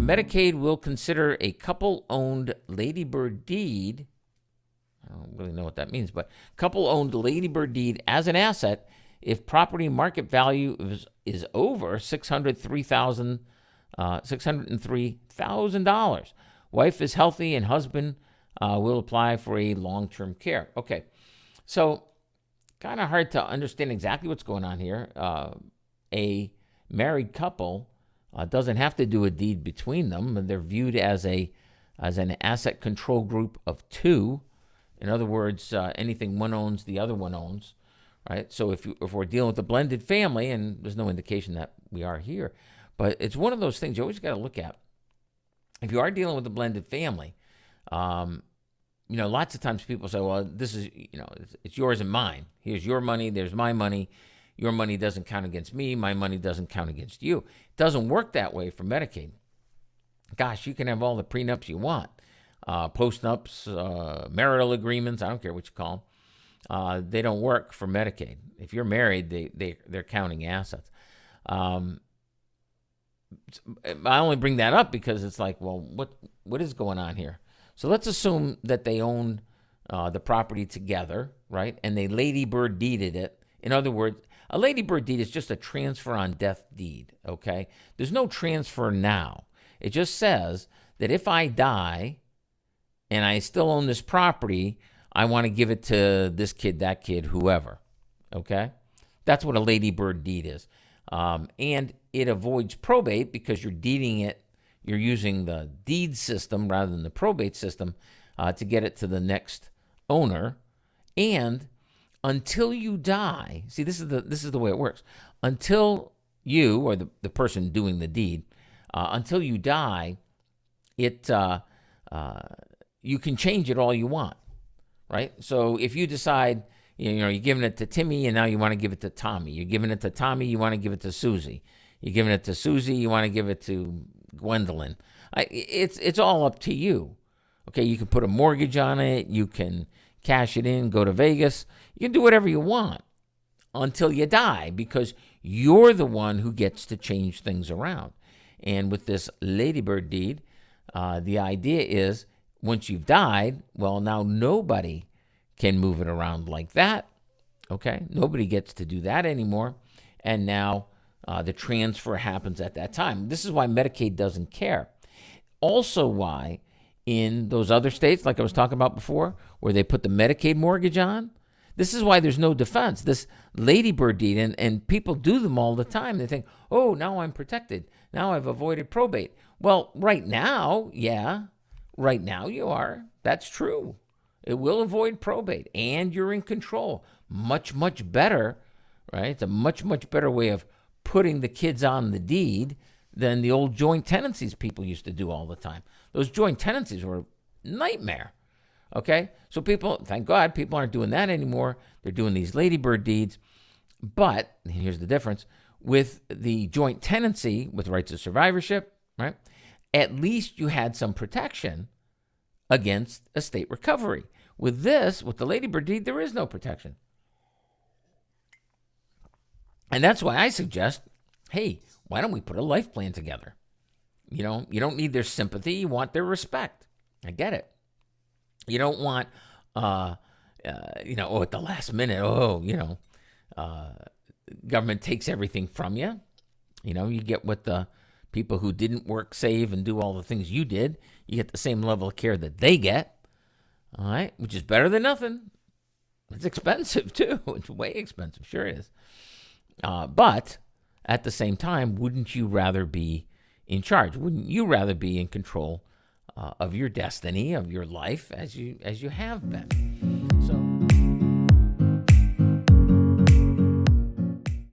Medicaid will consider a couple-owned ladybird deed. I don't really know what that means, but couple-owned ladybird deed as an asset if property market value is over $603,000. Wife is healthy and husband will apply for a long-term care. Okay, so kind of hard to understand exactly what's going on here. A married couple doesn't have to do a deed between them. They're viewed as an asset control group of two. In other words, anything one owns, the other one owns, right? So if we're dealing with a blended family, and there's no indication that we are here, but it's one of those things you always got to look at. If you are dealing with a blended family, lots of times people say, well, this is, it's yours and mine. Here's your money, there's my money. Your money doesn't count against me. My money doesn't count against you. It doesn't work that way for Medicaid. Gosh, you can have all the prenups you want. Post-nups, marital agreements, I don't care what you call them. They don't work for Medicaid. If you're married, they're counting assets. I only bring that up because it's like, well, what is going on here? So let's assume that they own the property together, right? And they ladybird deeded it. In other words, a ladybird deed is just a transfer on death deed, okay? There's no transfer now. It just says that if I die and I still own this property, I want to give it to this kid, that kid, whoever, okay? That's what a ladybird deed is. And it avoids probate because you're deeding it. You're using the deed system rather than the probate system to get it to the next owner. And until you die, see, this is the way it works. Until you, or the person doing the deed, until you die, you can change it all you want, right? So if you decide, you're giving it to Timmy and now you want to give it to Tommy. You're giving it to Tommy, you want to give it to Susie. You're giving it to Susie, you want to give it to Gwendolyn. It's all up to you. Okay, you can put a mortgage on it. You can cash it in, go to Vegas. You can do whatever you want until you die because you're the one who gets to change things around. And with this ladybird deed, the idea is once you've died, well, now nobody can move it around like that. Okay, nobody gets to do that anymore. And now the transfer happens at that time. This is why Medicaid doesn't care. Also why in those other states, like I was talking about before, where they put the Medicaid mortgage on, this is why there's no defense. This ladybird deed, and people do them all the time. They think, oh, now I'm protected. Now I've avoided probate. Well, right now, yeah, right now you are. That's true. It will avoid probate, and you're in control. Much, much better, right? It's a much, much better way of putting the kids on the deed than the old joint tenancies people used to do all the time. Those joint tenancies were a nightmare, okay? So people, thank God, people aren't doing that anymore. They're doing these ladybird deeds. But here's the difference. With the joint tenancy, with rights of survivorship, right, at least you had some protection against estate recovery. With this, with the ladybird deed, there is no protection. And that's why I suggest, hey, why don't we put a life plan together? You don't need their sympathy. You want their respect. I get it. You don't want, at the last minute, government takes everything from you. You get what the people who didn't work, save, and do all the things you did. You get the same level of care that they get, all right, which is better than nothing. It's expensive, too. It's way expensive. Sure it is. But at the same time, wouldn't you rather be in charge? Wouldn't you rather be in control of your destiny, of your life, as you have been?